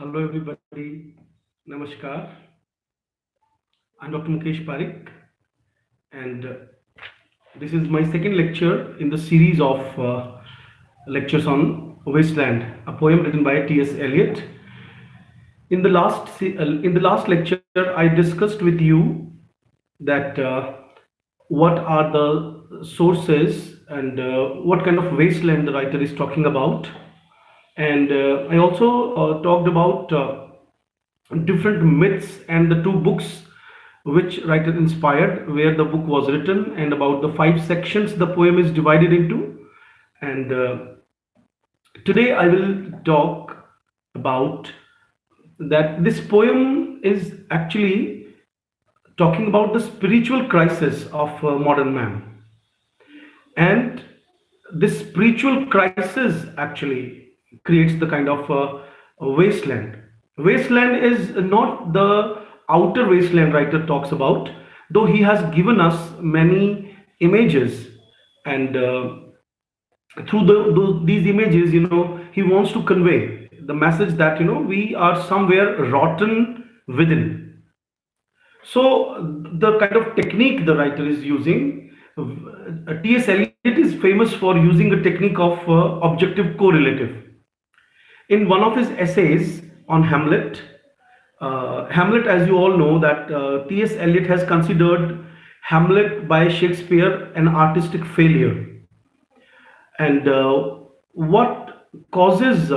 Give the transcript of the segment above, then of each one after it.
Hello everybody, Namaskar. I'm Dr. Mukesh Parikh, and this is my second lecture in the series of lectures on Wasteland, a poem written by T.S. Eliot. In the last lecture, I discussed with you that what are the sources and what kind of wasteland the writer is talking about, and I also talked about different myths and the two books which writer inspired, where the book was written, and about the five sections the poem is divided into. And today I will talk about that this poem is actually talking about the spiritual crisis of modern man. And this spiritual crisis actually creates the kind of wasteland. Wasteland is not the outer wasteland writer talks about, though he has given us many images, and through these images, he wants to convey the message that we are somewhere rotten within. So the kind of technique the writer is using, T.S. Eliot is famous for using a technique of objective correlative. In one of his essays on Hamlet, Hamlet, as you all know, that T.S. Eliot has considered Hamlet by Shakespeare an artistic failure. And what causes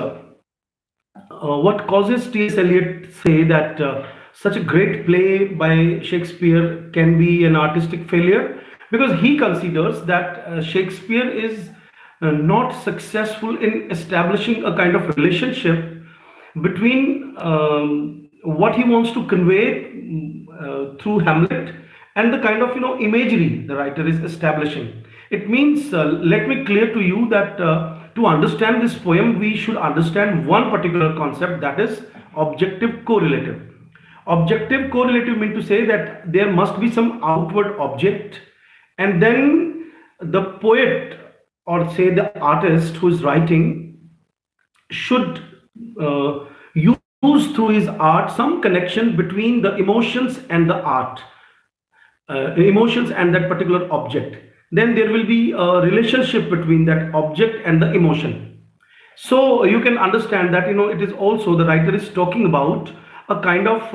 T.S. Eliot say that such a great play by Shakespeare can be an artistic failure? Because he considers that Shakespeare is not successful in establishing a kind of relationship between what he wants to convey through Hamlet and the kind of imagery the writer is establishing. It means, let me clear to you that to understand this poem, we should understand one particular concept, that is objective correlative. Objective correlative means to say that there must be some outward object, and then the poet, or say the artist who is writing, should use through his art some connection between the emotions and the art, emotions and that particular object. Then there will be a relationship between that object and the emotion. So you can understand that it is also, the writer is talking about a kind of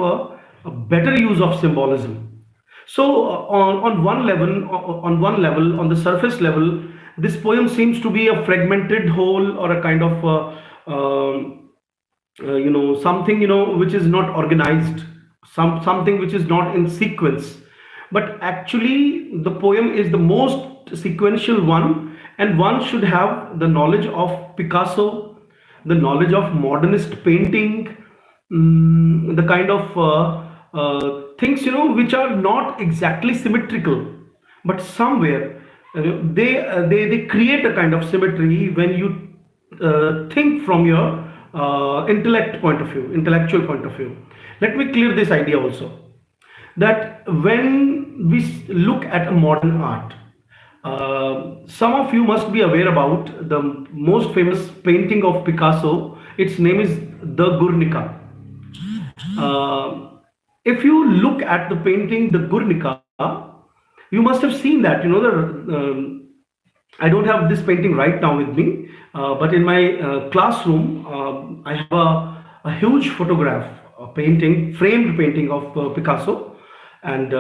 a better use of symbolism. So on one level, on the surface level, this poem seems to be a fragmented whole, or a kind of something which is not organized, something which is not in sequence. But actually the poem is the most sequential one, and one should have the knowledge of Picasso, the knowledge of modernist painting, the kind of things which are not exactly symmetrical, but somewhere they create a kind of symmetry when you think from your intellectual point of view. Let me clear this idea also, that when we look at a modern art, some of you must be aware about the most famous painting of Picasso. Its name is The Guernica. If you look at the painting The Guernica, you must have seen that I don't have this painting right now with me, but in my classroom I have a huge photograph, a painting, framed painting of Picasso, and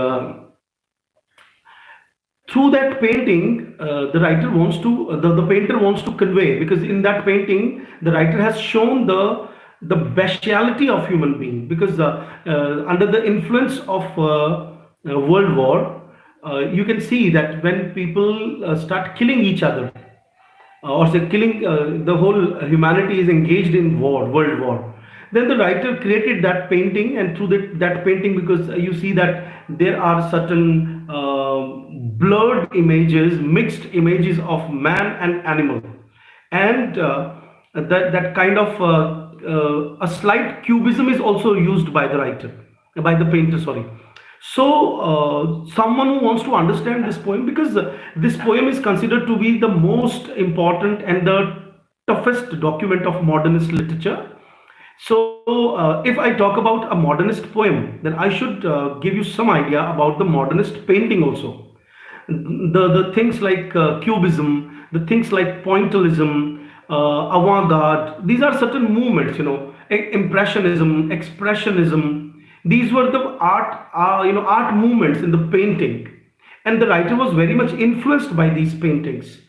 through that painting, the writer wants to, the painter wants to convey, because in that painting the writer has shown the bestiality of human being, because under the influence of World War, you can see that when people start killing each other, or say killing, the whole humanity is engaged in war, world war. Then the writer created that painting, and through that painting, because you see that there are certain blurred images, mixed images of man and animal, and that kind of a slight cubism is also used by the writer, by the painter, sorry. So someone who wants to understand this poem, because this poem is considered to be the most important and the toughest document of modernist literature. If I talk about a modernist poem, then I should give you some idea about the modernist painting also. The things like cubism, the things like pointillism, avant-garde. These are certain movements, impressionism, expressionism. These were the art movements in the painting, and the writer was very much influenced by these paintings.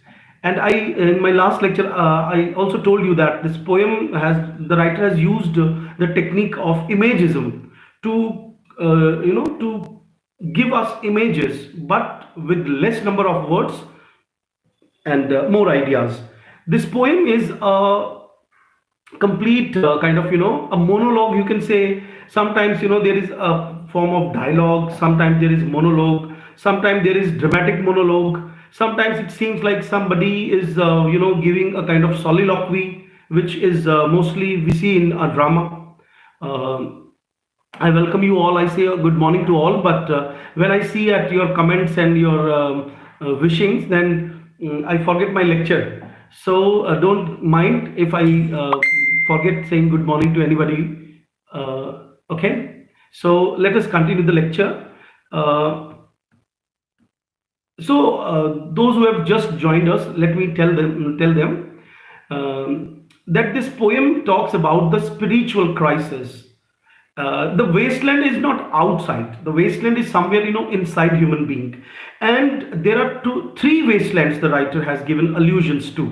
And in my last lecture, I also told you that this poem has the writer has used the technique of imagism to to give us images, but with less number of words and more ideas. This poem is a complete kind of a monologue, you can say. Sometimes there is a form of dialogue, sometimes there is monologue, sometimes there is dramatic monologue, sometimes it seems like somebody is giving a kind of soliloquy, which is mostly we see in a drama. Um I welcome you all. I say a good morning to all. But when I see at your comments and your wishings, then I forget my lecture. So don't mind if I forget saying good morning to anybody. Okay. So let us continue the lecture. Uh, those who have just joined us, let me tell them that this poem talks about the spiritual crisis. The wasteland is not outside. The wasteland is somewhere inside human being, and there are three wastelands the writer has given allusions to.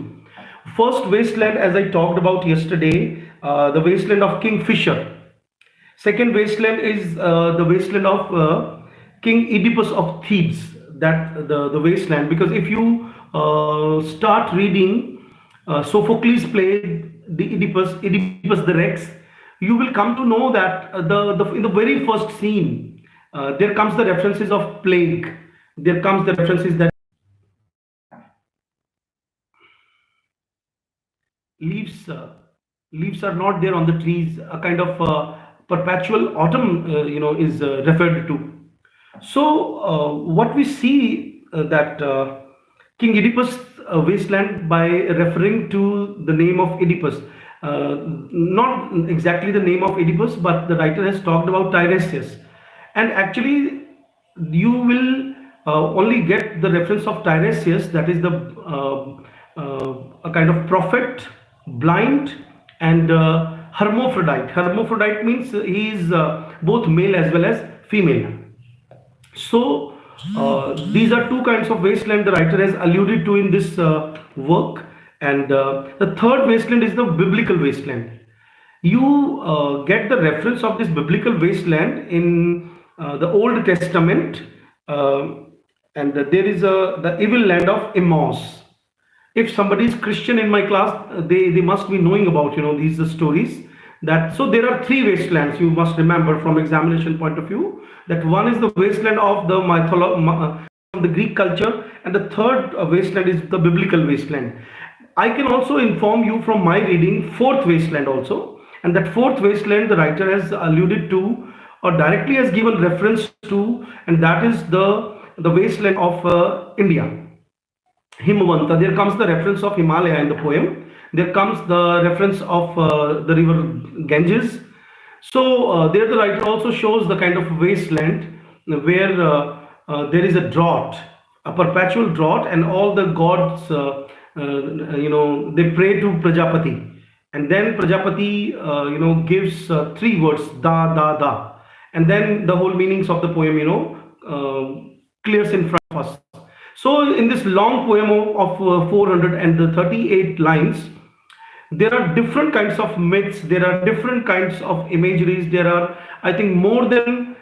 First wasteland, as I talked about yesterday, the wasteland of Kingfisher. Second wasteland is the wasteland of King Oedipus of Thebes. That the wasteland, because if you start reading Sophocles' play, the Oedipus the Rex, you will come to know that in the very first scene, there comes the references of plague. There comes the references that leaves leaves are not there on the trees. A kind of perpetual autumn, is referred to. What we see that King Oedipus wasteland, by referring to the name of Oedipus, not exactly the name of Oedipus, but the writer has talked about Tiresias, and actually you will only get the reference of Tiresias, that is the a kind of prophet, blind, and hermaphrodite. Hermaphrodite means he is both male as well as female. These are two kinds of wasteland the writer has alluded to in this work. And the third wasteland is the biblical wasteland. You get the reference of this biblical wasteland in the Old Testament, uh, and there is the evil land of Emmaus. If somebody is Christian in my class, they must be knowing about these stories. That so there are three wastelands you must remember from examination point of view. That one is the wasteland of the from the Greek culture, and the third wasteland is the biblical wasteland. I can also inform you from my reading fourth wasteland also, and that fourth wasteland the writer has alluded to or directly has given reference to, and that is the wasteland of India. Himavanta. There comes the reference of Himalaya in the poem. There comes the reference of the river Ganges. There the writer also shows the kind of wasteland where there is a drought, a perpetual drought, and all the gods, they pray to Prajapati, and then Prajapati, gives three words, da da da, and then the whole meanings of the poem, clears in front of us. So, in this long poem of 438 lines, there are different kinds of myths, there are different kinds of imageries, there are, I think, more than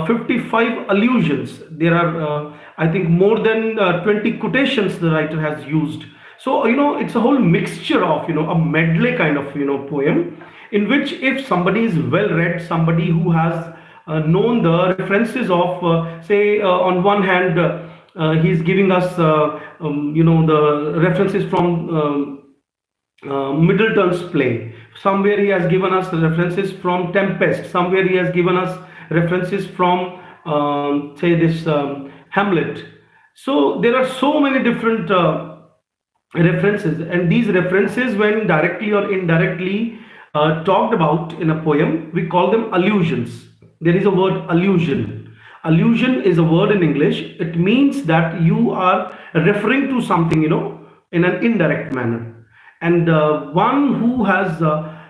55 allusions, there are, I think, more than 20 quotations the writer has used. So, it's a whole mixture of, a medley kind of, poem, in which if somebody is well read, somebody who has known the references of, say, on one hand, he's giving us, the references from Middleton's play. Somewhere he has given us references from Tempest. Somewhere he has given us references from, say, this Hamlet. So there are so many different references, and these references, when directly or indirectly talked about in a poem, we call them allusions. There is a word allusion. Allusion is a word in English. It means that you are referring to something, in an indirect manner. And one who has,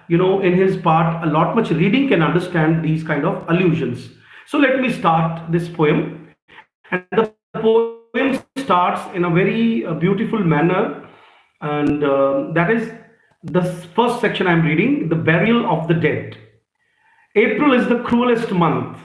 in his part, a lot much reading can understand these kind of allusions. So let me start this poem. And the poem starts in a very beautiful manner. And that is the first section I'm reading, the burial of the dead. April is the cruelest month.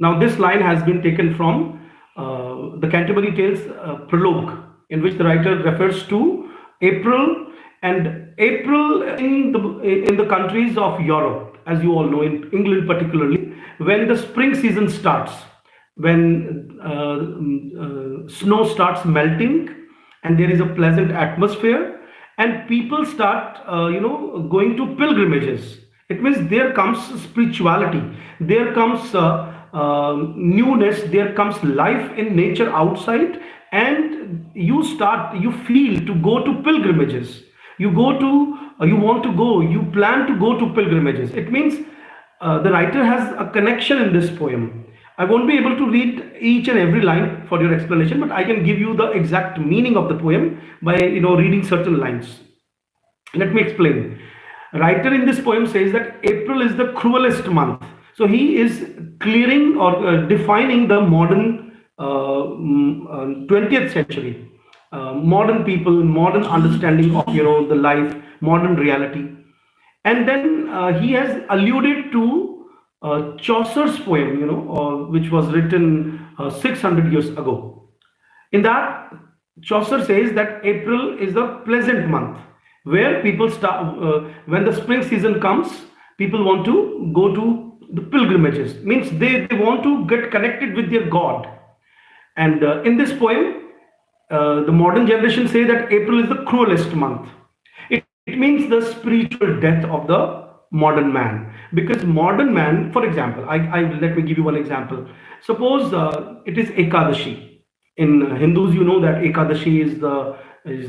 Now, this line has been taken from the Canterbury Tales prologue, in which the writer refers to April, and April in the countries of Europe, as you all know, in England particularly, when the spring season starts, when snow starts melting, and there is a pleasant atmosphere, and people start, going to pilgrimages. It means there comes spirituality, there comes newness, there comes life in nature outside, and you feel to go to pilgrimages. You go to, you want to go, you plan to go to pilgrimages. It means the writer has a connection in this poem. I won't be able to read each and every line for your explanation, but I can give you the exact meaning of the poem by reading certain lines. Let me explain. Writer in this poem says that April is the cruelest month. So he is clearing or defining the modern 20th century, modern people, modern understanding of the life, modern reality. And then he has alluded to Chaucer's poem, which was written 600 years ago. In that, Chaucer says that April is a pleasant month where people start, when the spring season comes, people want to go to the pilgrimages, means they want to get connected with their God. And in this poem, the modern generation say that April is the cruelest month. It means the spiritual death of the modern man. Because modern man, for example, I let me give you one example. Suppose it is Ekadashi. In Hindus, you know that Ekadashi is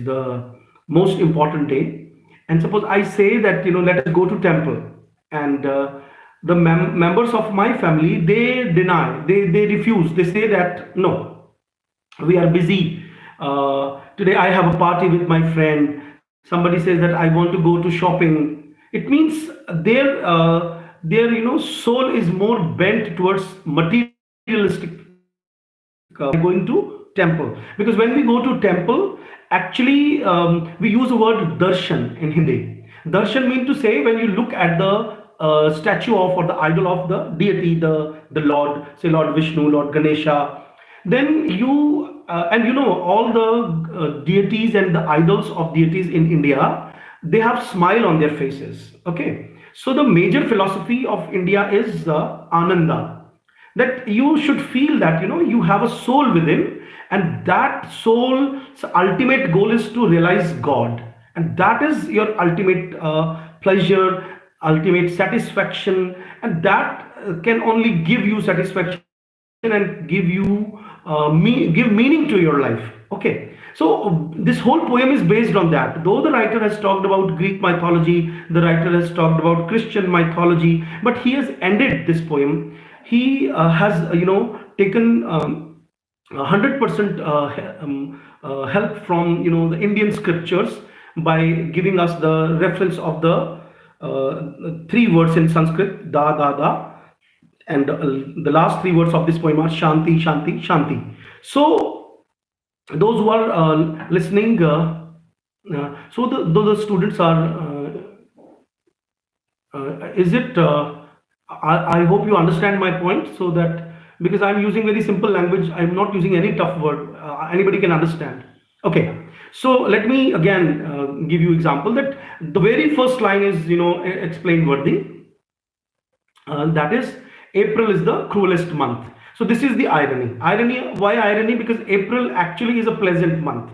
the most important day. And suppose I say that let us go to temple, and the members of my family, they deny, they refuse, they say that no, we are busy, today I have a party with my friend. Somebody says that I want to go to shopping. It means their soul is more bent towards materialistic, going to temple. Because when we go to temple, actually we use the word darshan in Hindi. Darshan means to say, when you look at the statue of, or the idol of the deity, the Lord, say Lord Vishnu, Lord Ganesha, then you and all the deities and the idols of deities in India, they have smile on their faces. Okay, so the major philosophy of India is Ananda, that you should feel that you have a soul within, and that soul's ultimate goal is to realize God, and that is your ultimate pleasure, ultimate satisfaction, and that can only give you satisfaction and give meaning to your life. Okay, so this whole poem is based on that. Though the writer has talked about Greek mythology, the writer has talked about Christian mythology, but he has ended this poem. He has taken 100% help from the Indian scriptures, by giving us the reference of the three words in Sanskrit, da da da, and the last three words of this poem are shanti shanti shanti. So those who are listening, so the students are is it I hope you understand my point, so that, because I'm using very simple language, I'm not using any tough word, anybody can understand. Okay, so let me again give you example, that the very first line is explain worthy, that is, April is the cruelest month. So this is the irony. Why irony? Because April actually is a pleasant month.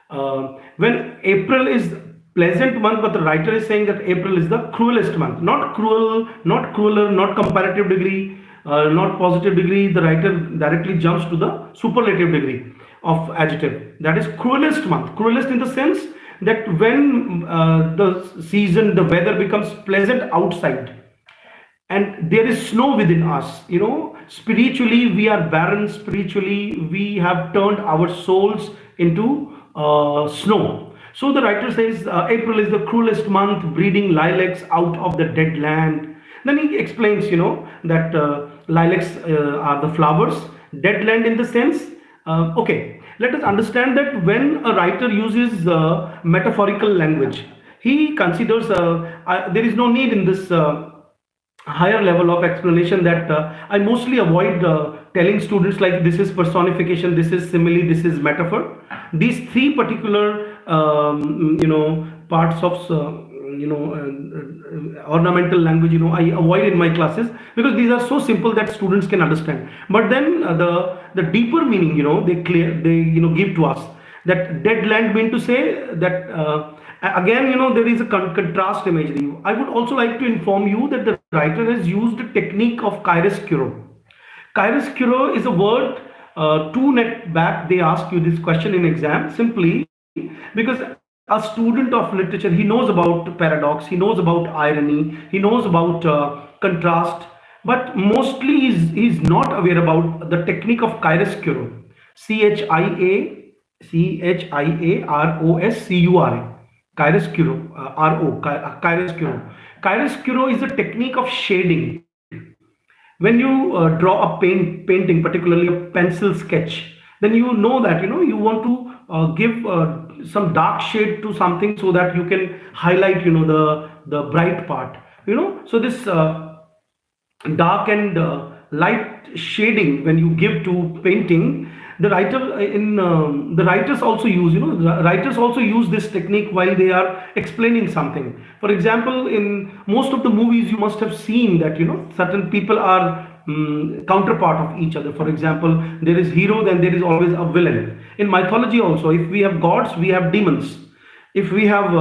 When April is pleasant month, but the writer is saying that April is the cruelest month. Not cruel, not crueler, not comparative degree, not positive degree. The writer directly jumps to the superlative degree of adjective. That is cruelest month. Cruelest in the sense that when the season, the weather becomes pleasant outside, and there is snow within us, spiritually we are barren, spiritually we have turned our souls into snow. So the writer says April is the cruelest month, breeding lilacs out of the dead land. Then he explains, that lilacs are the flowers, dead land in the sense. Okay, let us understand that when a writer uses metaphorical language, he considers there is no need in this higher level of explanation that I mostly avoid telling students like this is personification, this is simile, this is metaphor. These three particular parts of ornamental language, I avoid in my classes because these are so simple that students can understand. But then the deeper meaning, they give to us that dead land mean to say that again, there is a contrast imagery. I would also like to inform you that the writer has used the technique of chiaroscuro. Chiaroscuro is a word, two net back they ask you this question in exam, simply because a student of literature, he knows about paradox, he knows about irony, he knows about contrast, but mostly he's not aware about the technique of chiaroscuro. Chiaroscuro. Chiaroscuro. Chiaroscuro is a technique of shading. When you draw a painting, particularly a pencil sketch, then you know that you want to give some dark shade to something so that you can highlight the bright part. So this dark and light shading when you give to painting, the writers also use the writers also use this technique while they are explaining something. For example, in most of the movies you must have seen that certain people are counterpart of each other. For example, there is hero, then there is always a villain. In mythology also, if we have gods, we have demons. If we have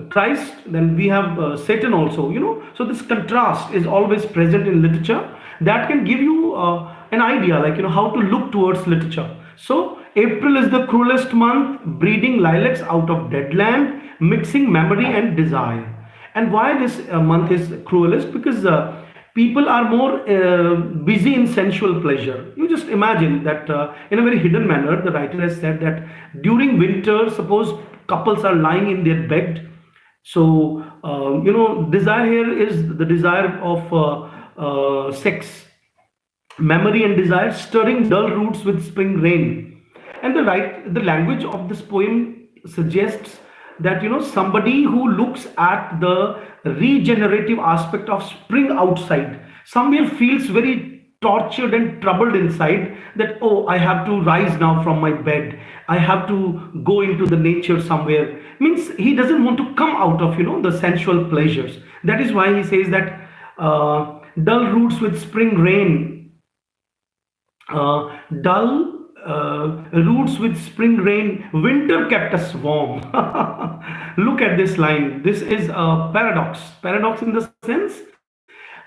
Christ, then we have Satan also. So this contrast is always present in literature that can give you an idea, like how to look towards literature. So April is the cruelest month, breeding lilacs out of dead land, mixing memory and desire. And why this month is cruelest? Because people are more busy in sensual pleasure. You just imagine that in a very hidden manner, the writer has said that during winter, suppose couples are lying in their bed. So, desire here is the desire of sex, memory and desire, stirring dull roots with spring rain. And the language of this poem suggests that somebody who looks at the regenerative aspect of spring outside somewhere feels very tortured and troubled inside, that oh, I have to rise now from my bed, I have to go into the nature somewhere. Means he doesn't want to come out of the sensual pleasures. That is why he says that dull roots with spring rain, dull roots with spring rain, winter kept us warm. Look at this line. This is a paradox in the sense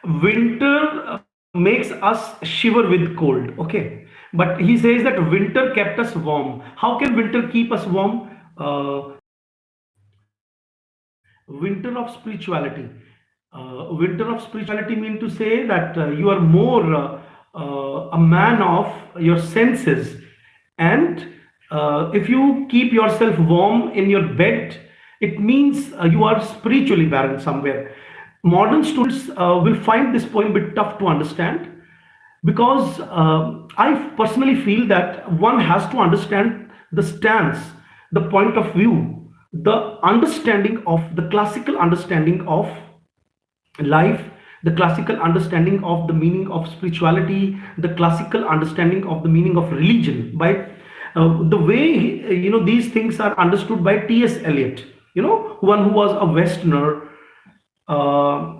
winter makes us shiver with cold, okay, but he says that winter kept us warm. How can winter keep us warm? Winter of spirituality. Winter of spirituality mean to say that you are more a man of your senses, and if you keep yourself warm in your bed, it means you are spiritually barren somewhere. Modern students will find this poem a bit tough to understand, because I personally feel that one has to understand the stance, the point of view, the understanding of the classical understanding of life, the classical understanding of the meaning of spirituality, the classical understanding of the meaning of religion, by the way these things are understood by T.S. Eliot, one who was a Westerner. uh,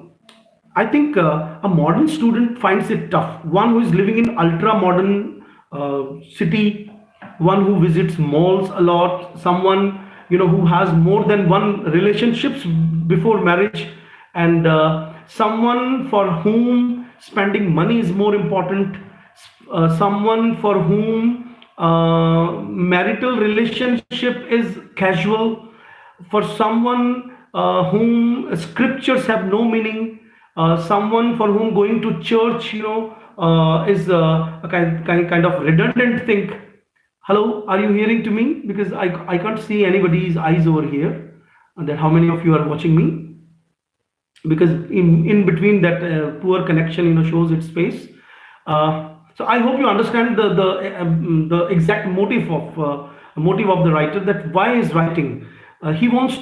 I think a modern student finds it tough. One who is living in ultra modern city, one who visits malls a lot, someone who has more than one relationships before marriage, and someone for whom spending money is more important, someone for whom Marital relationship is casual. For someone whom scriptures have no meaning, someone for whom going to church, is a kind of redundant thing. Hello, are you hearing to me? Because I can't see anybody's eyes over here. And then how many of you are watching me? Because in between that poor connection, shows its face. So I hope you understand the exact motive of the writer, that why is writing. He was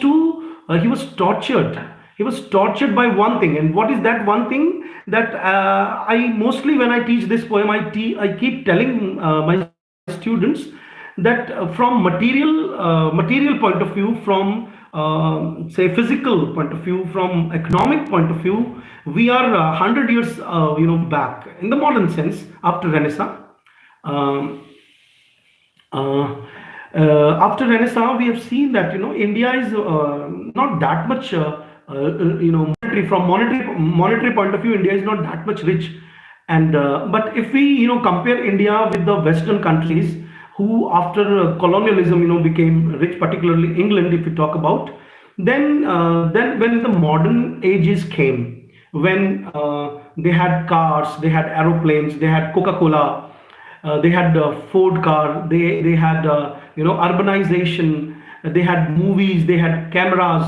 tortured. He was tortured by one thing, and what is that one thing? That I mostly, when I teach this poem, I keep telling my students that from material point of view, from say physical point of view, from economic point of view, we are 100 years back in the modern sense after Renaissance. Um, uh, After Renaissance, we have seen that India is not that much monetary, from monetary point of view. India is not that much rich, and but if we compare India with the Western countries who after colonialism became rich, particularly England, if we talk about, then when the modern ages came, when they had cars, they had aeroplanes, they had Coca-Cola, they had Ford car, they had urbanization, they had movies, they had cameras,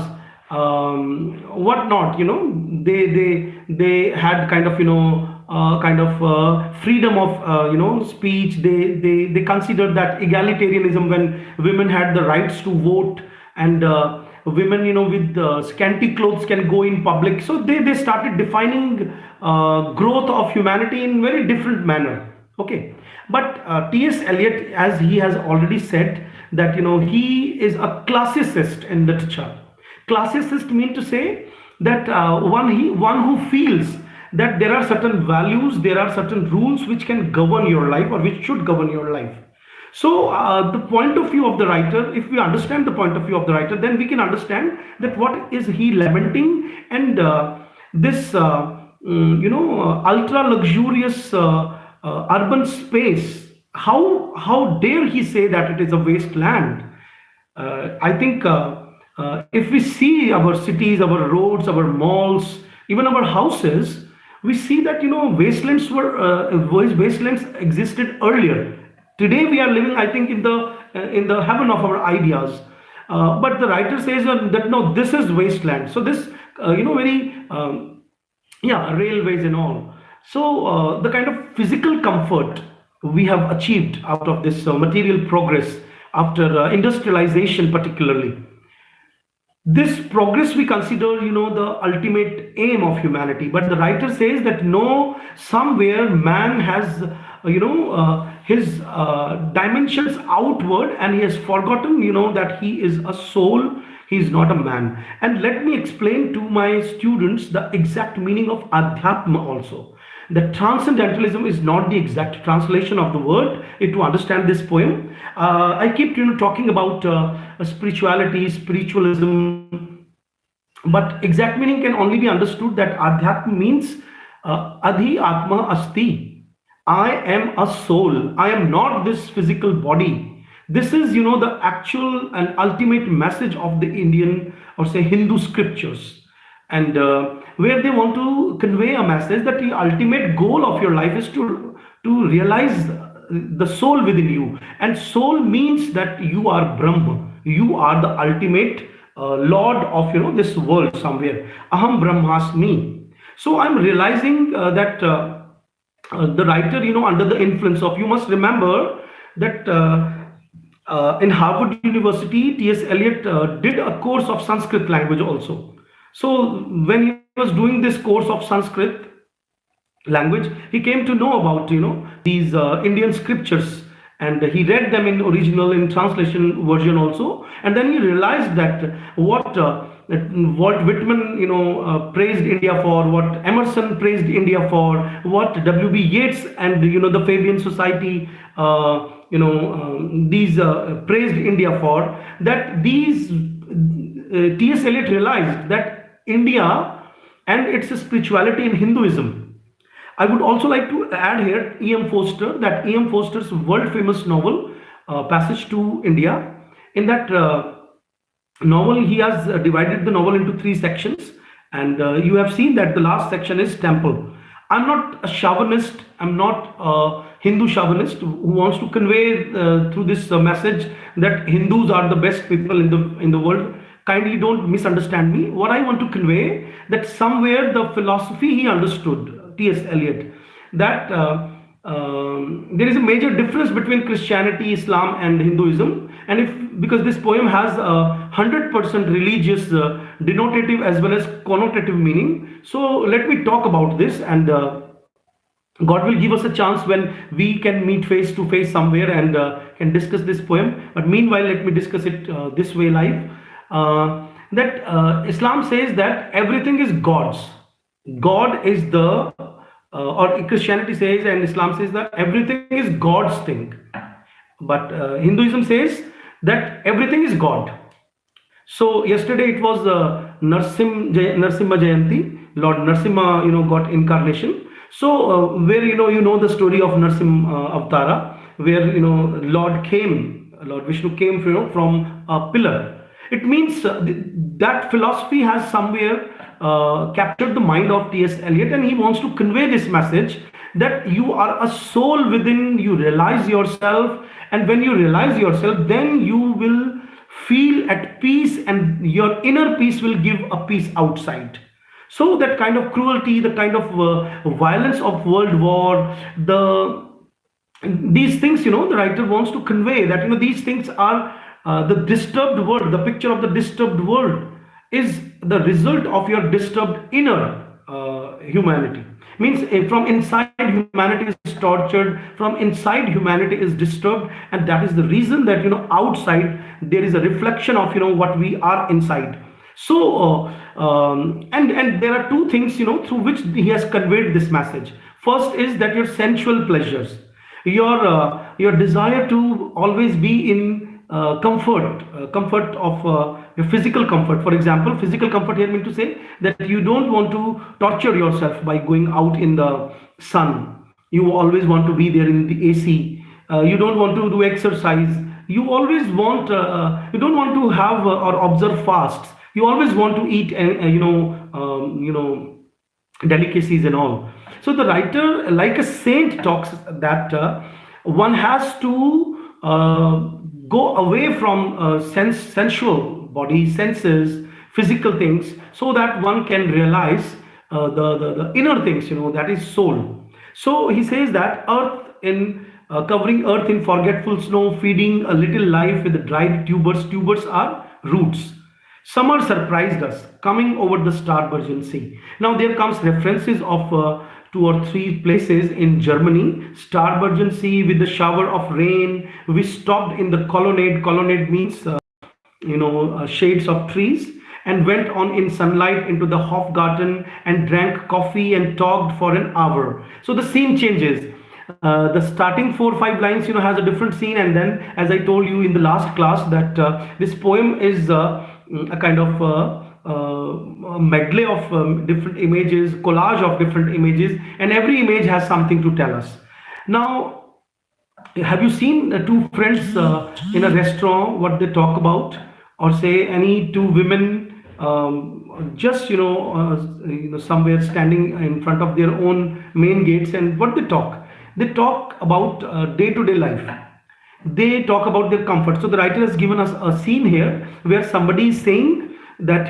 whatnot. They had kind of freedom of speech. They considered that egalitarianism, when women had the rights to vote, and women with scanty clothes can go in public. So they started defining growth of humanity in very different manner. Okay, but T.S. Eliot, as he has already said, that he is a classicist in literature. Classicist mean to say that one who feels that there are certain values, there are certain rules which can govern your life, or which should govern your life. So the point of view of the writer, if we understand the point of view of the writer, then we can understand that what is he lamenting, and this ultra luxurious urban space. How dare he say that it is a wasteland? I think if we see our cities, our roads, our malls, even our houses, we see that wastelands existed earlier. Today we are living, I think, in the heaven of our ideas. But the writer says that no, this is wasteland. So this very yeah, railways and all. So the kind of physical comfort we have achieved out of this material progress after industrialization, particularly, this progress we consider the ultimate aim of humanity. But the writer says that no, somewhere man has his dimensions outward, and he has forgotten that he is a soul, he is not a man. And let me explain to my students the exact meaning of adhyatma also. The transcendentalism is not the exact translation of the word. To understand this poem, I keep talking about spirituality, spiritualism, but exact meaning can only be understood that adhyatma means adhi atma asti. I am a soul. I am not this physical body. This is the actual and ultimate message of the Indian, or say Hindu scriptures, and where they want to convey a message that the ultimate goal of your life is to realize the soul within you. And soul means that you are Brahma, you are the ultimate lord of this world somewhere. Aham brahmasmi. So I'm realizing that the writer, under the influence of, you must remember that in Harvard University, T.S. Eliot did a course of Sanskrit language also. So when he was doing this course of Sanskrit language, he came to know about these Indian scriptures, and he read them in original, in translation version also, and then he realized that what Walt Whitman praised India for, what Emerson praised India for, what W.B. Yeats and the Fabian Society these praised India for, that these T.S. Eliot realized that India and its spirituality in Hinduism. I would also like to add here E.M. Forster, that E.M. Forster's world famous novel, passage to India. In that novel, he has divided the novel into three sections, and you have seen that the last section is temple. I'm not a chauvinist. I'm not a Hindu chauvinist who wants to convey through this message that Hindus are the best people in the world. Kindly don't misunderstand me. What I want to convey, that somewhere the philosophy he understood, T.S. Eliot, that there is a major difference between Christianity, Islam, and Hinduism. And if, because this poem has a 100% religious denotative as well as connotative meaning, so let me talk about this, and God will give us a chance when we can meet face to face somewhere and can discuss this poem. But meanwhile, let me discuss it this way live. That Islam says that everything is God's. God is the, or Christianity says and Islam says that everything is God's thing. But Hinduism says that everything is God. So yesterday it was Narsimha Jayanti. Lord Narsimha, got incarnation. So where you know the story of Narsimha Avtara, where Lord came, Lord Vishnu came from a pillar. It means that philosophy has somewhere captured the mind of T.S. Eliot, and he wants to convey this message that you are a soul within. You realize yourself, and when you realize yourself, then you will feel at peace, and your inner peace will give a peace outside. So that kind of cruelty, the kind of violence of world war, these things, the writer wants to convey that these things are the disturbed world. The picture of the disturbed world is the result of your disturbed inner humanity. Means from inside humanity is tortured, from inside humanity is disturbed, and that is the reason that outside there is a reflection of what we are inside. So and there are two things through which he has conveyed this message. First is that your sensual pleasures, your desire to always be in comfort of your physical comfort. For example, physical comfort here means to say that you don't want to torture yourself by going out in the sun. You always want to be there in the AC. You don't want to do exercise. You always want, you don't want to have or observe fasts. You always want to eat, delicacies and all. So the writer, like a saint, talks that one has to go away from sensual body, senses, physical things, so that one can realize the inner things, that is soul. So he says that earth in covering earth in forgetful snow, feeding a little life with the dried tubers. Tubers are roots. Summer surprised us, coming over the Starburgen Sea. Now there comes references of two or three places in Germany. Starburgen Sea with the shower of rain. We stopped in the colonnade. Colonnade means shades of trees, and went on in sunlight into the Hofgarten and drank coffee and talked for an hour. So the scene changes. The starting 4 or 5 lines has a different scene, and then, as I told you in the last class, that this poem is a kind of a medley of different images, collage of different images, and every image has something to tell us. Now, have you seen two friends in a restaurant, what they talk about? Or say any two women just somewhere standing in front of their own main gates, and what they talk? They talk about day-to-day life. They talk about their comfort. So the writer has given us a scene here where somebody is saying that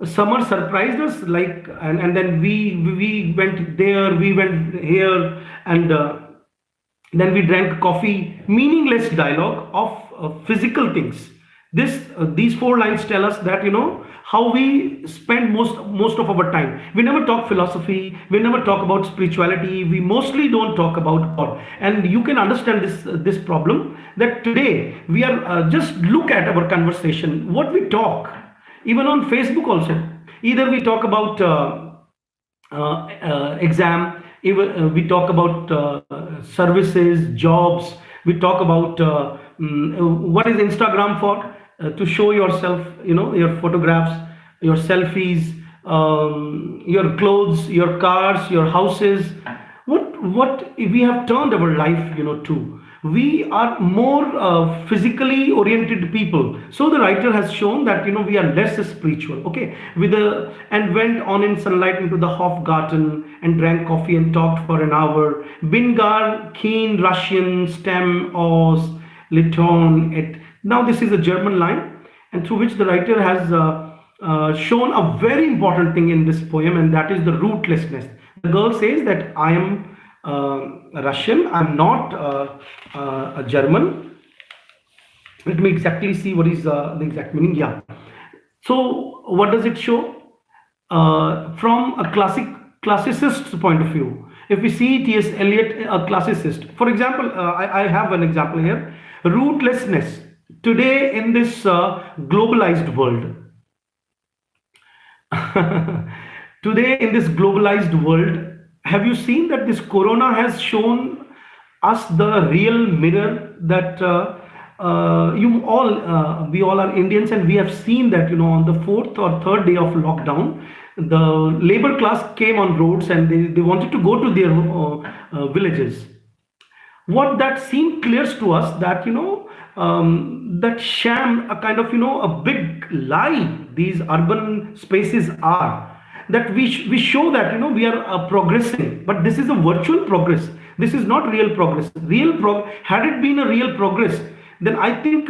summer surprised us, like, and then we went there, we went here, and then we drank coffee. Meaningless dialogue of physical things. These 4 lines tell us that how we spend most of our time. We never talk philosophy. We never talk about spirituality. We mostly don't talk about God. And you can understand this problem, that today we are just look at our conversation, what we talk, even on Facebook also. Either we talk about exam, even we talk about services, jobs. We talk about what is Instagram for? To show yourself, your photographs, your selfies, your clothes, your cars, your houses. What we have turned our life, to. We are more physically oriented people. So the writer has shown that we are less spiritual. Okay, with the and went on in sunlight into the Hofgarten and drank coffee and talked for an hour. Bingar, keen Russian, stem, os, Liton, et. Now this is a German line, and through which the writer has shown a very important thing in this poem, and that is the rootlessness. The girl says that I am Russian, I'm not a German. Let me exactly see what is the exact meaning. Yeah. So what does it show? From a classicist's point of view, if we see T.S. Eliot, a classicist, for example, I have an example here. Rootlessness today in this globalized world. Today in this globalized world, have you seen that this corona has shown us the real mirror that we all are Indians, and we have seen that on the fourth or third day of lockdown, the labor class came on roads and they wanted to go to their villages. What that scene clears to us that that sham, a kind of a big lie these urban spaces are, that we show that we are progressing, but this is a virtual progress. This is not real progress. Had it been a real progress, then I think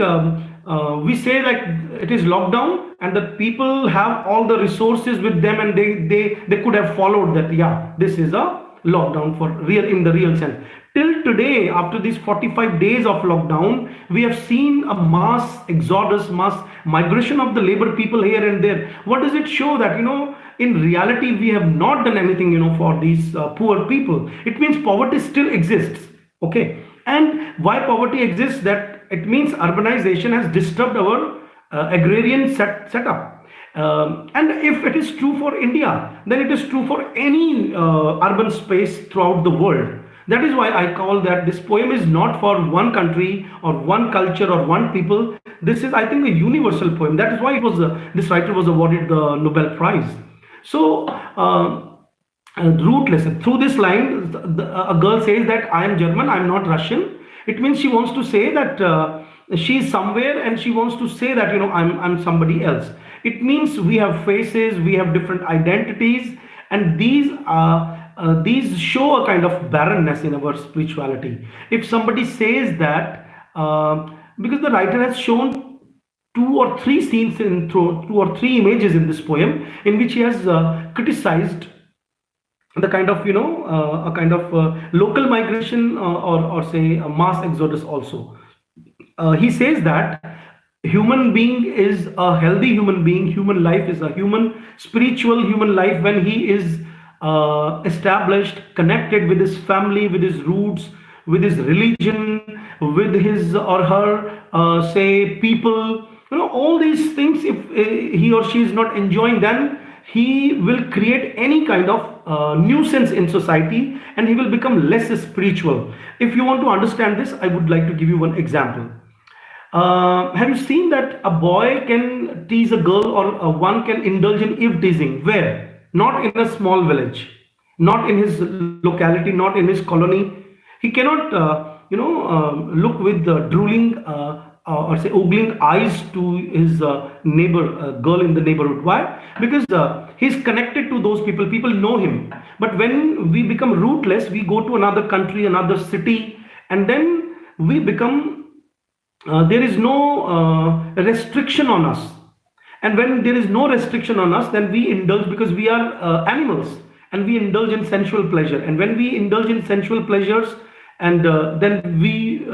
we say like it is lockdown and the people have all the resources with them, and they could have followed that. Yeah, this is a lockdown for real, in the real sense. Till today, after these 45 days of lockdown, we have seen a mass exodus, mass migration of the labor people here and there. What does it show? That in reality we have not done anything for these poor people. It means poverty still exists. Okay, and why poverty exists? That it means urbanization has disturbed our agrarian setup. And if it is true for India, then it is true for any urban space throughout the world. That is why I call that this poem is not for one country or one culture or one people. This is, I think, a universal poem. That is why it was this writer was awarded the Nobel Prize. So, rootless. Through this line, a girl says that I am German, I am not Russian. It means she wants to say that she is somewhere, and she wants to say that I'm somebody else. It means we have faces, we have different identities, and these show a kind of barrenness in our spirituality. If somebody says that, because the writer has shown two or three scenes two or three images in this poem, in which he has criticized the kind of a kind of local migration, or say a mass exodus also. He says that human being is a healthy human being, human life is a spiritual human life when he is established, connected with his family, with his roots, with his religion, with his or her say people. All these things, if he or she is not enjoying, then he will create any kind of nuisance in society, and he will become less spiritual. If you want to understand this, I would like to give you one example. Have you seen that a boy can tease a girl, or one can indulge in eve teasing? Where? Not in a small village, not in his locality, not in his colony. He cannot, look with drooling or say ogling eyes to his neighbor, girl in the neighborhood. Why? Because he's connected to those people. People know him. But when we become rootless, we go to another country, another city, and then we become. There is no restriction on us. And when there is no restriction on us, then we indulge, because we are animals, and we indulge in sensual pleasure. And when we indulge in sensual pleasures, and then we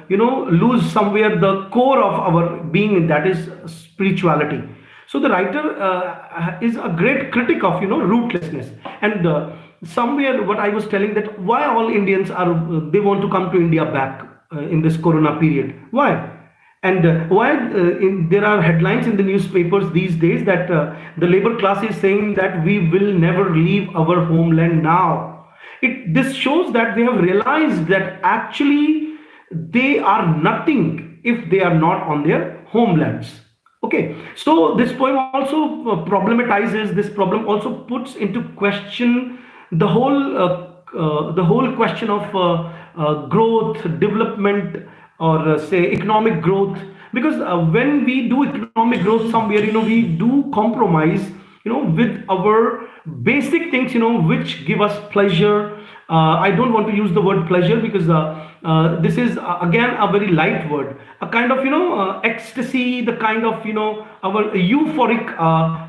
lose somewhere the core of our being, that is spirituality. So the writer is a great critic of rootlessness. And somewhere what I was telling, that why all Indians they want to come to India back in this corona period. Why? And why there are headlines in the newspapers these days that the labor class is saying that we will never leave our homeland now. This shows that they have realized that actually they are nothing if they are not on their homelands. Okay, so this poem also problematizes this problem, also puts into question the whole question of growth, development, or say economic growth. Because when we do economic growth somewhere, we do compromise, with our basic things, which give us pleasure. I don't want to use the word pleasure because this is again a very light word, a kind of ecstasy, the kind of our euphoric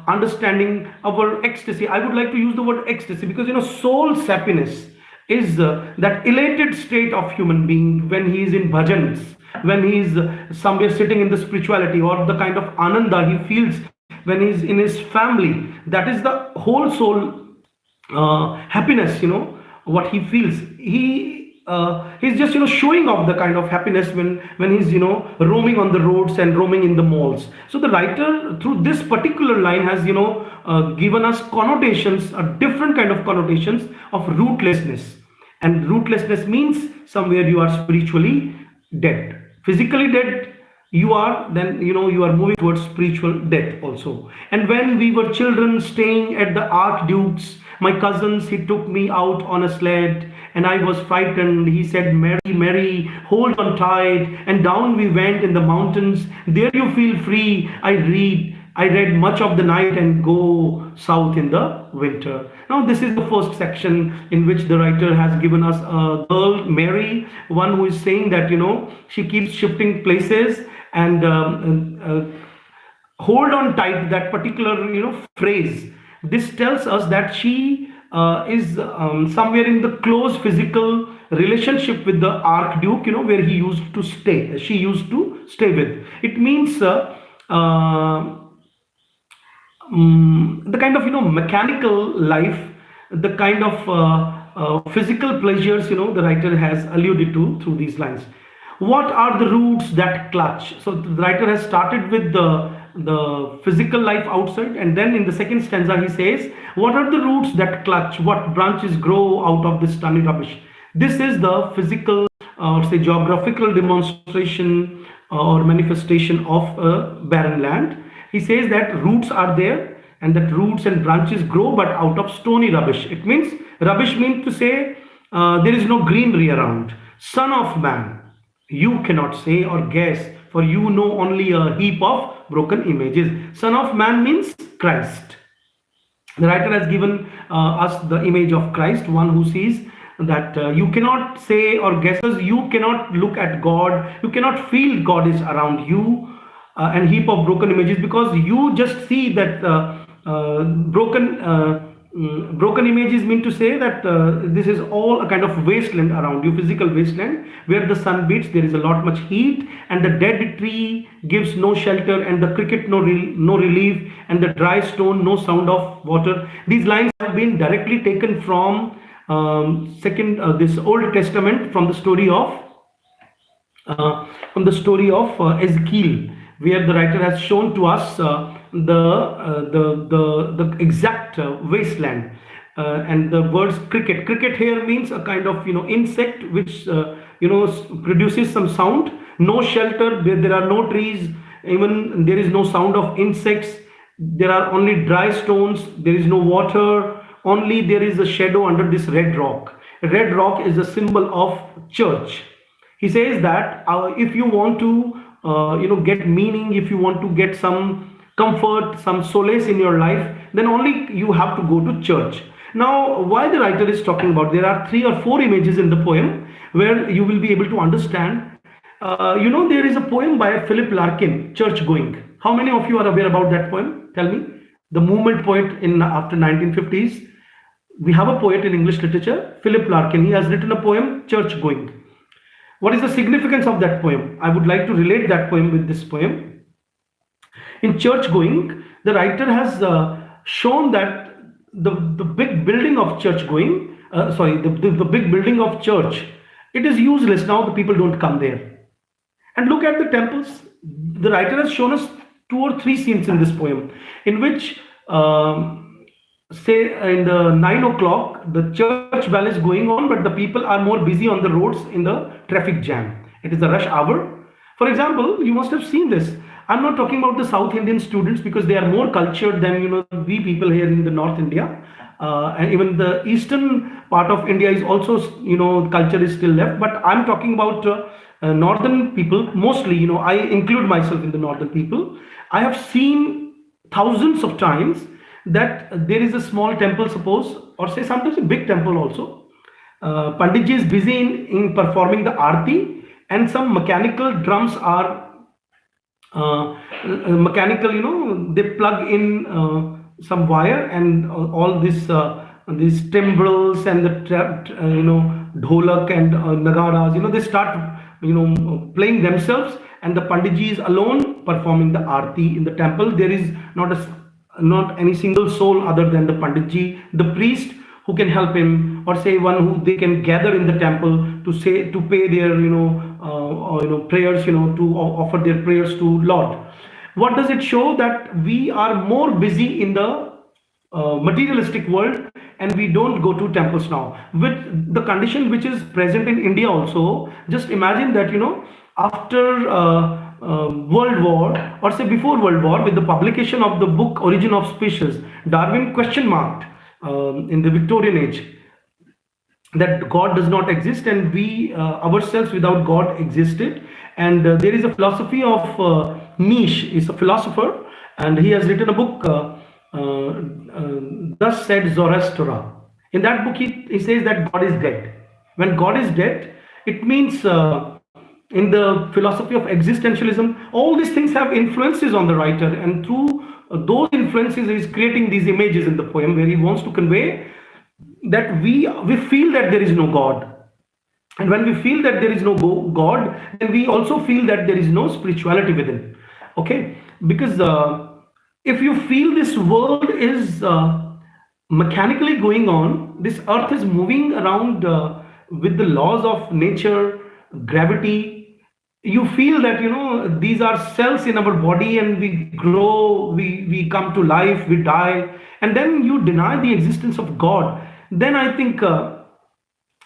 understanding, our ecstasy. I would like to use the word ecstasy because soul's happiness is that elated state of human being when he is in bhajans, when he is somewhere sitting in the spirituality, or the kind of ananda he feels when he is in his family. That is the whole soul happiness, what he feels. He's just showing off the kind of happiness when he's roaming on the roads and roaming in the malls. So the writer through this particular line has given us connotations, a different kind of connotations of rootlessness. And rootlessness means somewhere you are spiritually dead, physically dead. You are, then you are moving towards spiritual death also. And when we were children staying at the archduke's, my cousins, he took me out on a sled, and I was frightened. He said, Mary, Mary, hold on tight. And down we went in the mountains. There you feel free. I read much of the night and go south in the winter. Now, this is the first section in which the writer has given us a girl, Mary, one who is saying that, she keeps shifting places, and hold on tight, that particular, phrase. This tells us that she is somewhere in the close physical relationship with the archduke, where she used to stay with. It means the kind of mechanical life, the kind of physical pleasures the writer has alluded to through these lines. What are the roots that clutch? So the writer has started with the physical life outside, and then in the second stanza he says, what are the roots that clutch? What branches grow out of this stony rubbish? This is the physical or say geographical demonstration or manifestation of a barren land. He says that roots are there, and that roots and branches grow but out of stony rubbish. It means, rubbish means to say there is no greenery around. Son of man, you cannot say or guess, for you know only a heap of broken images. Son of man means Christ. The writer has given us the image of Christ, one who sees that you cannot say or guess, you cannot look at God, you cannot feel God is around you, and heap of broken images, because you just see that broken images mean to say that this is all a kind of wasteland around you, physical wasteland, where the sun beats, there is a lot much heat, and the dead tree gives no shelter, and the cricket no relief, and the dry stone no sound of water. These lines have been directly taken from this Old Testament, from the story of Ezekiel, where the writer has shown to us the exact wasteland, and the words cricket here means a kind of insect which produces some sound. No shelter, there are no trees, even there is no sound of insects, there are only dry stones, there is no water, only there is a shadow under this red rock. Red rock is a symbol of church. He says that if you want to get meaning, if you want to get some comfort, some solace in your life, then only you have to go to church. Now, why the writer is talking about, there are 3 or 4 images in the poem where you will be able to understand. There is a poem by Philip Larkin, Church Going. How many of you are aware about that poem? Tell me. The movement poet after 1950s. We have a poet in English literature, Philip Larkin. He has written a poem, Church Going. What is the significance of that poem? I would like to relate that poem with this poem. In Church Going, the writer has shown that the big building of church going, the big building of church, it is useless now. The people don't come there. And look at the temples. The writer has shown us 2 or 3 scenes in this poem, in which say in the 9 o'clock, the church bell is going on, but the people are more busy on the roads in the traffic jam. It is a rush hour. For example, you must have seen this. I'm not talking about the South Indian students because they are more cultured than we people here in the North India. and even the eastern part of India is also, culture is still left. But I'm talking about northern people mostly. I include myself in the northern people. I have seen thousands of times that there is a small temple, suppose, or say sometimes a big temple also. Panditji is busy in performing the arti, and some mechanical drums are mechanical, they plug in some wire, and all this these timbrels and the dholak and nagaras, they start playing themselves, and the panditji is alone performing the arti in the temple. There is not any single soul other than the panditji, the priest, who can help him, or say one who they can gather in the temple to pay their prayers, to offer their prayers to Lord. What does it show? That we are more busy in the materialistic world, and we don't go to temples now, with the condition which is present in India also. Just imagine that, after World War, or say before World War, with the publication of the book Origin of Species, Darwin question marked in the Victorian age that God does not exist, and we ourselves without God existed. And there is a philosophy of Niche is a philosopher, and he has written a book, Thus Said Zoroaster. In that book, he says that God is dead. When God is dead, it means in the philosophy of existentialism, all these things have influences on the writer, and through those influences, he is creating these images in the poem, where he wants to convey that we feel that there is no God. And when we feel that there is no God, then we also feel that there is no spirituality within. Okay, because if you feel this world is mechanically going on, this earth is moving around with the laws of nature, gravity, you feel that these are cells in our body, and we grow, we come to life, we die, and then you deny the existence of God. Then I think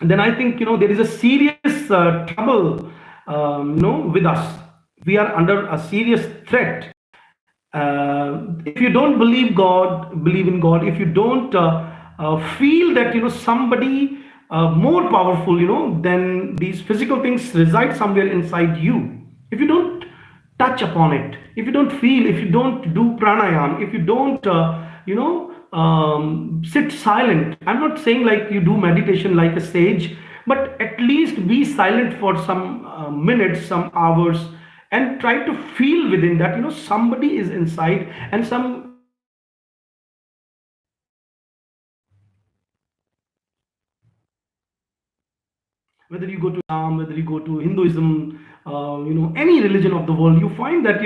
there is a serious trouble with us. We are under a serious threat. If you don't believe in God, if you don't feel that somebody more powerful than these physical things reside somewhere inside you, if you don't touch upon it, if you don't feel, if you don't do pranayam, if you don't sit silent. I'm not saying like you do meditation like a sage, but at least be silent for some minutes, some hours, and try to feel within that somebody is inside, and some whether you go to Islam, whether you go to Hinduism, any religion of the world, you find that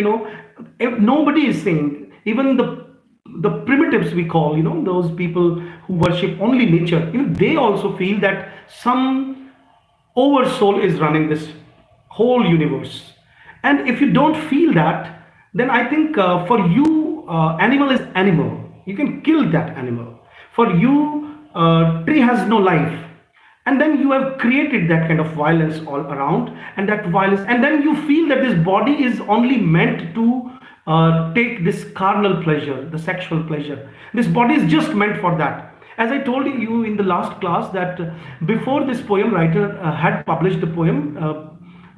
if nobody is saying, even the primitives we call, those people who worship only nature, they also feel that some oversoul is running this whole universe. And if you don't feel that, then I think for you, animal is animal. You can kill that animal. For you, tree has no life. And then you have created that kind of violence all around, and that violence, and then you feel that this body is only meant to take this carnal pleasure, the sexual pleasure. This body is just meant for that. As I told you in the last class, that before this poem writer had published the poem,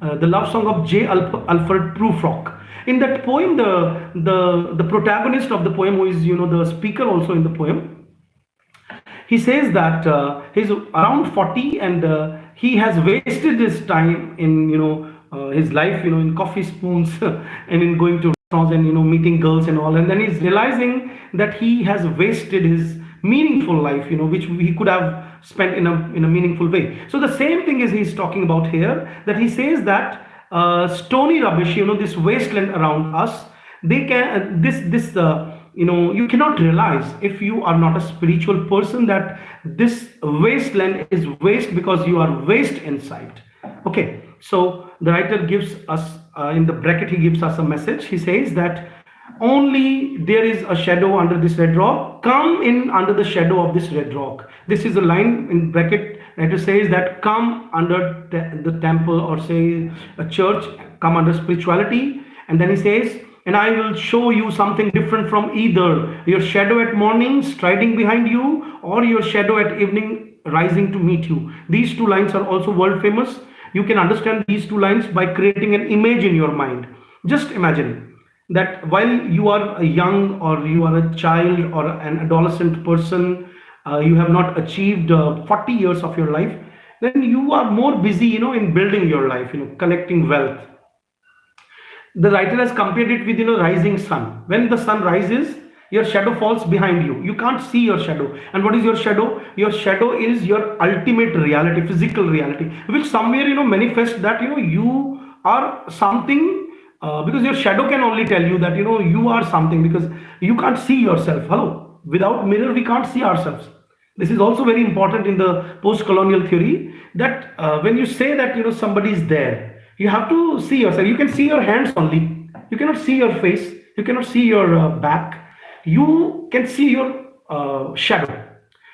the love song of J. Alfred Prufrock. In that poem, the protagonist of the poem, who is the speaker also in the poem, he says that he's around 40, and he has wasted his time in his life in coffee spoons and in going to restaurants and meeting girls and all, and then he's realizing that he has wasted his meaningful life which he could have spent in a meaningful way. So the same thing is he's talking about here, that he says that stony rubbish, this wasteland around us, they can you cannot realize, if you are not a spiritual person, that this wasteland is waste because you are waste inside. Okay, so the writer gives us in the bracket, he gives us a message. He says that only there is a shadow under this red rock, come in under the shadow of this red rock. This is a line in bracket. Writer says that come under the temple, or say a church, come under spirituality. And then he says and I will show you something different from either your shadow at morning striding behind you or your shadow at evening rising to meet you. These two lines are also world famous. You can understand these two lines by creating an image in your mind. Just imagine that while you are a young or you are a child or an adolescent person, you have not achieved 40 years of your life, then you are more busy, in building your life, collecting wealth. The writer has compared it with, rising sun. When the sun rises, your shadow falls behind you. You can't see your shadow. And what is your shadow? Your shadow is your ultimate reality, physical reality, which somewhere, manifest that, you are something, because your shadow can only tell you that, you are something, because you can't see yourself. Hello, without mirror we can't see ourselves. This is also very important in the post-colonial theory, that when you say that, somebody is there, you have to see yourself. You can see your hands only. You cannot see your face. You cannot see your back. You can see your shadow.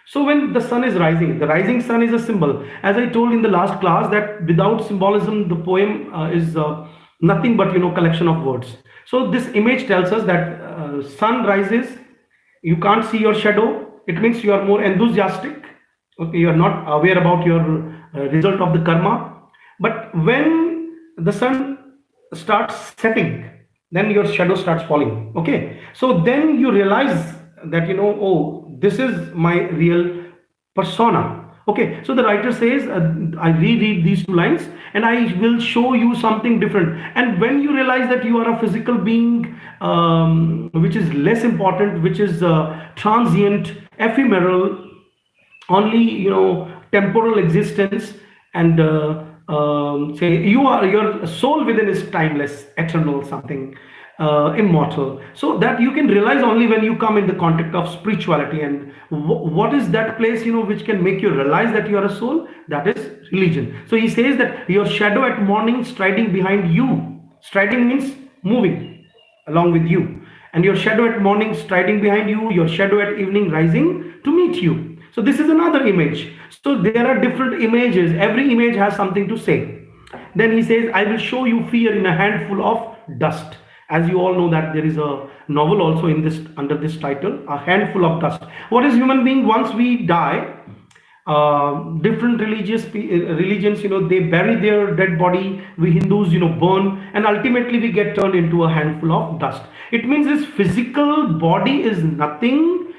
So when the sun is rising, the rising sun is a symbol. As I told in the last class, that without symbolism, the poem is nothing but, collection of words. So this image tells us that sun rises, you can't see your shadow. It means you are more enthusiastic. Okay, you are not aware about your result of the karma. But when the sun starts setting, then your shadow starts falling. Okay, so then you realize that, oh, this is my real persona. Okay, so the writer says, I reread these two lines, and I will show you something different. And when you realize that you are a physical being, which is less important, which is transient, ephemeral, only, temporal existence, and say you are, your soul within is timeless, eternal, something immortal. So that you can realize only when you come in the contact of spirituality. And what is that place, which can make you realize that you are a soul? That is religion. So he says that your shadow at morning striding behind you. Striding means moving along with you. And your shadow at morning striding behind you, your shadow at evening rising to meet you. So this is another image. So there are different images. Every image has something to say. Then he says, I will show you fear in a handful of dust. As you all know that there is a novel also in this, under this title, A Handful of Dust. What is human being? Once we die, different religions, they bury their dead body. We Hindus, burn, and ultimately we get turned into a handful of dust. It means this physical body is nothing.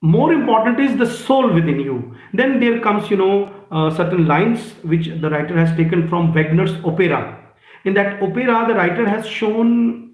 More important is the soul within you. Then there comes, certain lines which the writer has taken from Wagner's opera. In that opera, the writer has shown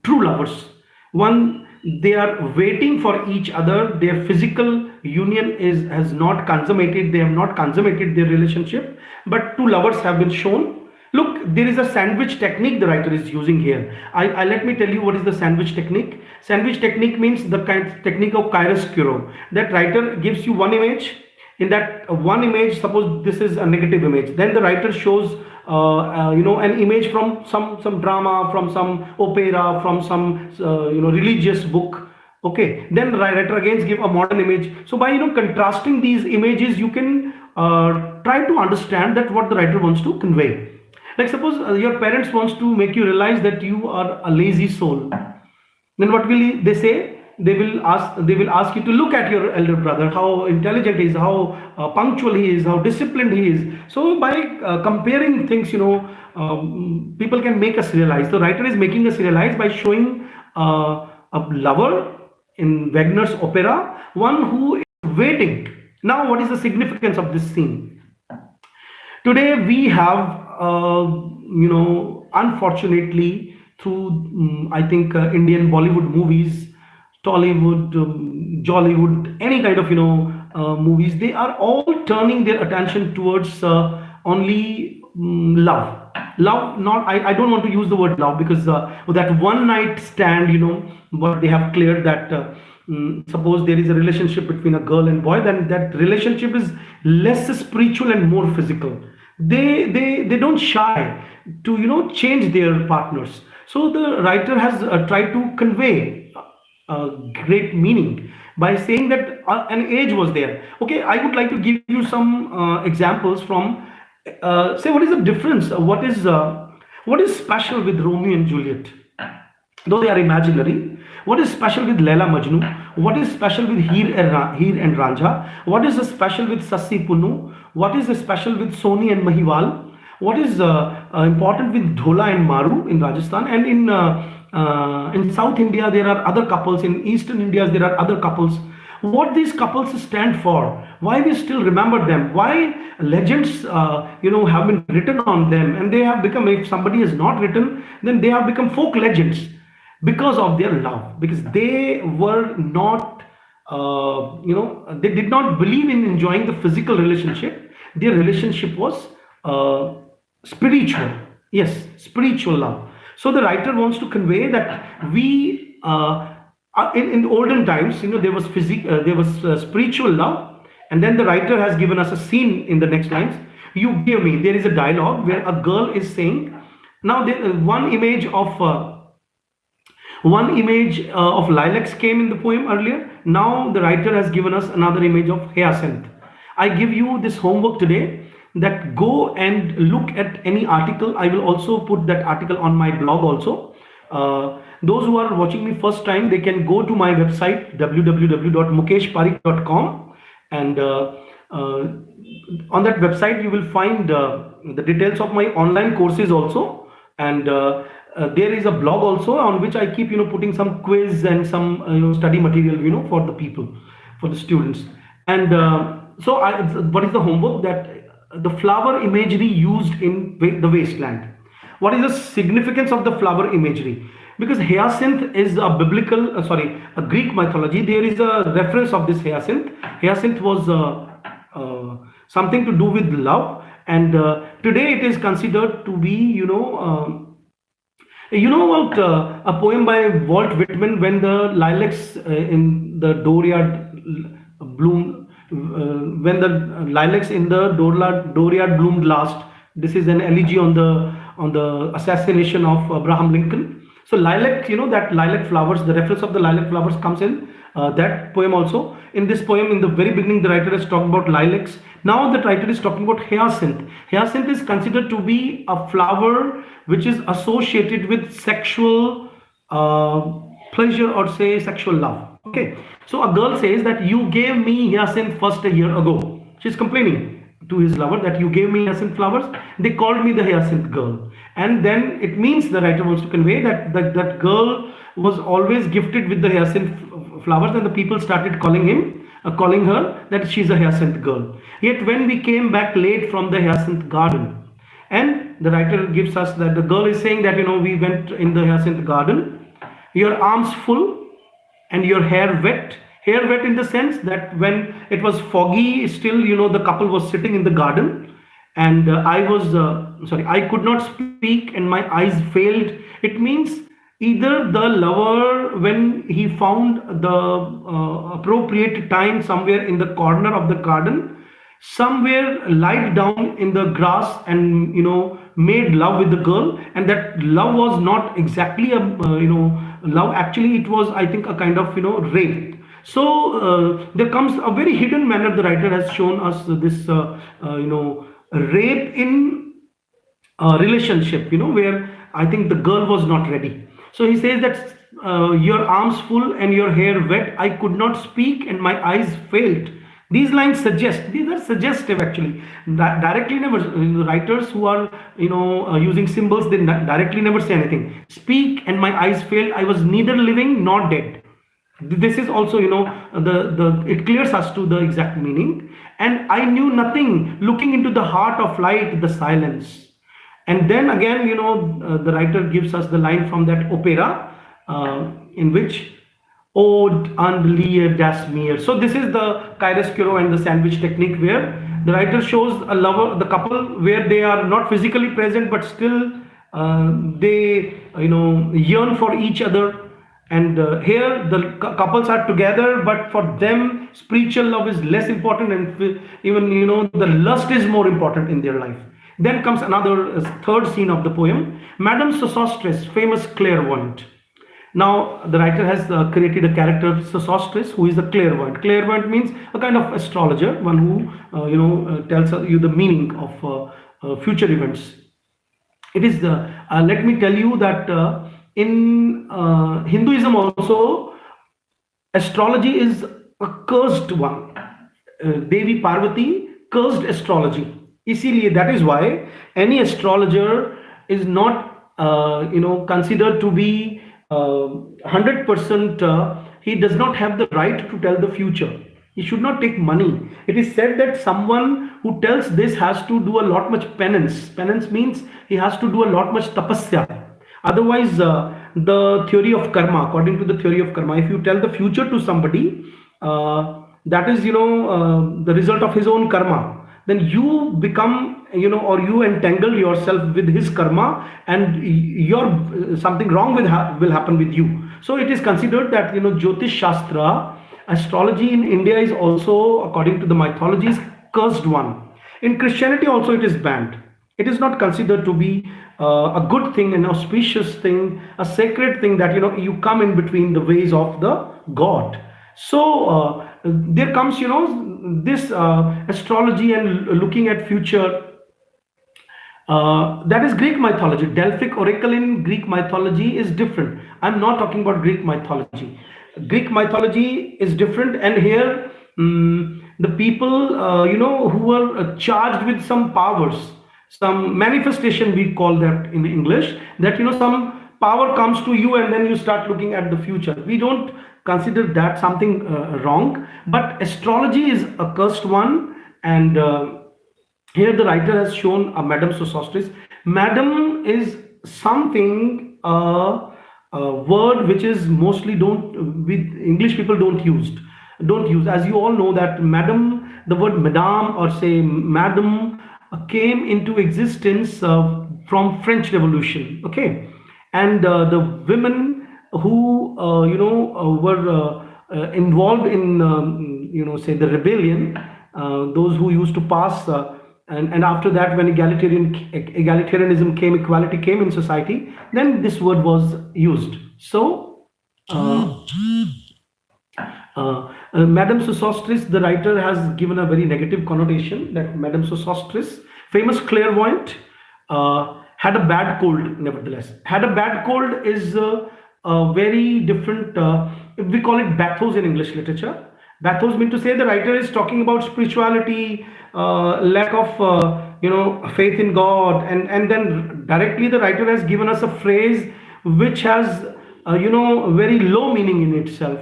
true lovers. One, they are waiting for each other. Their physical union has not consummated. They have not consummated their relationship, but two lovers have been shown. Look, there is a sandwich technique the writer is using here. I let me tell you what is the sandwich technique. Sandwich technique means the technique of chiaroscuro. That writer gives you one image. In that one image, suppose this is a negative image, then the writer shows an image from some drama, from some opera, from some religious book. Okay, then the writer again give a modern image. So by contrasting these images, you can try to understand that what the writer wants to convey. Like suppose your parents wants to make you realize that you are a lazy soul. Then what will they say? They will ask you to look at your elder brother, how intelligent he is, how punctual he is, how disciplined he is. So by comparing things, people can make us realize. The writer is making us realize by showing a lover in Wagner's opera, one who is waiting. Now, what is the significance of this scene? Today we have, unfortunately, through I think Indian Bollywood movies, Tollywood, Jollywood, any kind of movies, they are all turning their attention towards only love. Love, not I don't want to use the word love, because that one night stand, what they have cleared that suppose there is a relationship between a girl and boy, then that relationship is less spiritual and more physical. They don't shy to change their partners. So the writer has tried to convey great meaning by saying that an age was there. Okay, I would like to give you some examples from say what is the difference, what is special with Romeo and Juliet. though they are imaginary. What is special with Laila Majnu? What is special with Heer and Ranjha? What is special with Sassi Punnu? What is special with Soni and Mahiwal? What is important with Dhola and Maru in Rajasthan? And in South India, there are other couples. In Eastern India, there are other couples. What these couples stand for, why we still remember them, why legends have been written on them, and they have become, if somebody has not written, then they have become folk legends because of their love, because they were not they did not believe in enjoying the physical relationship. Their relationship was spiritual. Yes, spiritual love. So the writer wants to convey that we in olden times, there was spiritual love, and then the writer has given us a scene in the next lines. You gave me. There is a dialogue where a girl is saying. Now, one image of lilacs came in the poem earlier. Now the writer has given us another image of hyacinth. I give you this homework today, that go and look at any article. I will also put that article on my blog also. Those who are watching me first time, they can go to my website www.mukeshparik.com, and on that website you will find the details of my online courses also, and there is a blog also on which I keep putting some quiz and some study material for the people, for the students. And what is the homework? That the flower imagery used in the wasteland. What is the significance of the flower imagery? Because hyacinth is a a Greek mythology. There is a reference of this hyacinth. Hyacinth was something to do with love, and today it is considered to be, about a poem by Walt Whitman, when the lilacs in the dooryard bloom, when the lilacs in the dooryard bloomed last. This is an elegy on the assassination of Abraham Lincoln. So lilac, that lilac flowers, the reference of the lilac flowers comes in that poem also. In this poem, in the very beginning, the writer has talked about lilacs. Now the writer is talking about hyacinth. Hyacinth is considered to be a flower which is associated with sexual pleasure, or say sexual love. Okay, so a girl says that you gave me hyacinth first a year ago. She's complaining to his lover that you gave me hyacinth flowers. They called me the hyacinth girl. And then it means the writer wants to convey that girl was always gifted with the hyacinth flowers, and the people started calling her that she's a hyacinth girl. Yet when we came back late from the hyacinth garden, and the writer gives us that the girl is saying that we went in the hyacinth garden, your arms full and your hair wet. Hair wet in the sense that when it was foggy, still the couple was sitting in the garden, and I could not speak and my eyes failed. It means either the lover, when he found the appropriate time somewhere in the corner of the garden, somewhere lied down in the grass and made love with the girl, and that love was not exactly a love. Actually, it was, I think, a kind of rape. So there comes a very hidden manner. The writer has shown us this rape in relationship, where I think the girl was not ready. So he says that your arms full and your hair wet, I could not speak and my eyes failed. These lines these are suggestive actually. Directly never, the writers who are using symbols, they directly never say anything. Speak and my eyes failed, I was neither living nor dead. This is also, it clears us to the exact meaning. And I knew nothing, looking into the heart of light, the silence. And then again, the writer gives us the line from that opera in which Ode and Lear das mir. So this is the chiaroscuro and the sandwich technique, where the writer shows the couple where they are not physically present, but still they yearn for each other. And here the couples are together, but for them spiritual love is less important, and even the lust is more important in their life. Then comes another third scene of the poem. Madame Sosostris, famous clairvoyant. Now the writer has created a character, Sosostris, who is a clairvoyant. Clairvoyant means a kind of astrologer, one who tells you the meaning of future events. It is let me tell you that In Hinduism also, astrology is a cursed one. Devi Parvati cursed astrology. इसीलिए that is why any astrologer is not considered to be 100%. He does not have the right to tell the future. He should not take money. It is said that someone who tells this has to do a lot much penance. Penance means he has to do a lot much tapasya. Otherwise, the theory of karma, according to the theory of karma, if you tell the future to somebody, that is, the result of his own karma. Then you become, or you entangle yourself with his karma, and your something wrong will happen with you. So it is considered that Jyotish Shastra, astrology in India is also, according to the mythologies, cursed one. In Christianity also it is banned. It is not considered to be a good thing, an auspicious thing, a sacred thing that you come in between the ways of the God. So there comes this astrology and looking at future. That is Greek mythology. Delphic oracle in Greek mythology is different. I'm not talking about Greek mythology. Greek mythology is different, and here the people, who are charged with some powers, some manifestation, we call that in English, that some power comes to you and then you start looking at the future. We don't consider that something wrong, but astrology is a cursed one, and here the writer has shown a Madame Sosostris. Madam is something, a word which is mostly don't with English people don't use. As you all know that Madam, the word Madame or say Madam came into existence from French Revolution. Okay, and the women who were involved in say the rebellion, those who used to pass. And after that, when egalitarianism came, equality came in society, then this word was used. So Madame Sosostris, the writer has given a very negative connotation that Madame Sosostris, famous clairvoyant, had a bad cold. Nevertheless, had a bad cold is a very different. We call it bathos in English literature. Bathos mean to say the writer is talking about spirituality, lack of faith in God, and then directly the writer has given us a phrase which has very low meaning in itself,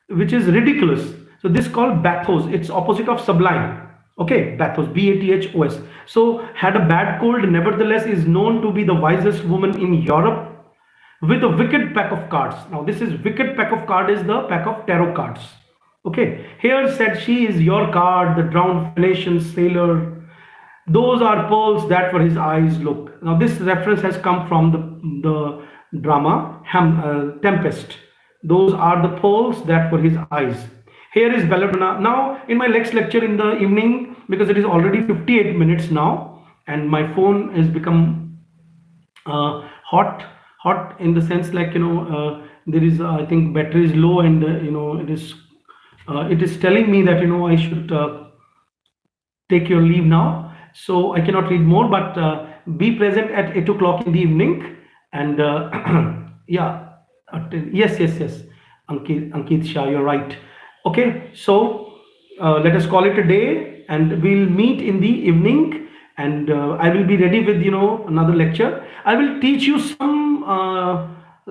which is ridiculous. So this is called bathos. It's opposite of sublime. Okay, bathos, bathos. So had a bad cold, nevertheless is known to be the wisest woman in Europe with a wicked pack of cards. Now this is wicked pack of card is the pack of tarot cards. Okay, here said she is your card, the drowned Phoenician sailor. Those are pearls that were his eyes look. Now this reference has come from the drama Tempest. Those are the pearls that were his eyes. Here is Belladonna. Now in my next lecture in the evening, because it is already 58 minutes now, and my phone has become hot in the sense like there is I think battery is low, and it is telling me that I should take your leave now, so I cannot read more, but be present at 8 o'clock in the evening, and yeah, yes, Ankit Shah, you're right. Okay, so let us call it a day, and we'll meet in the evening, and I will be ready with another lecture. I will teach you some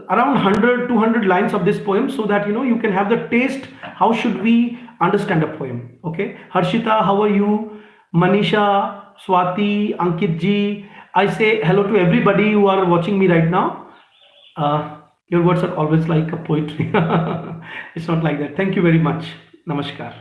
around 100-200 lines of this poem, so that you can have the taste how should we understand a poem. Okay, Harshita, how are you? Manisha, Swati, Ankit ji, I say hello to everybody who are watching me right now. Your words are always like a poetry. It's not like that. Thank you very much. Namaskar.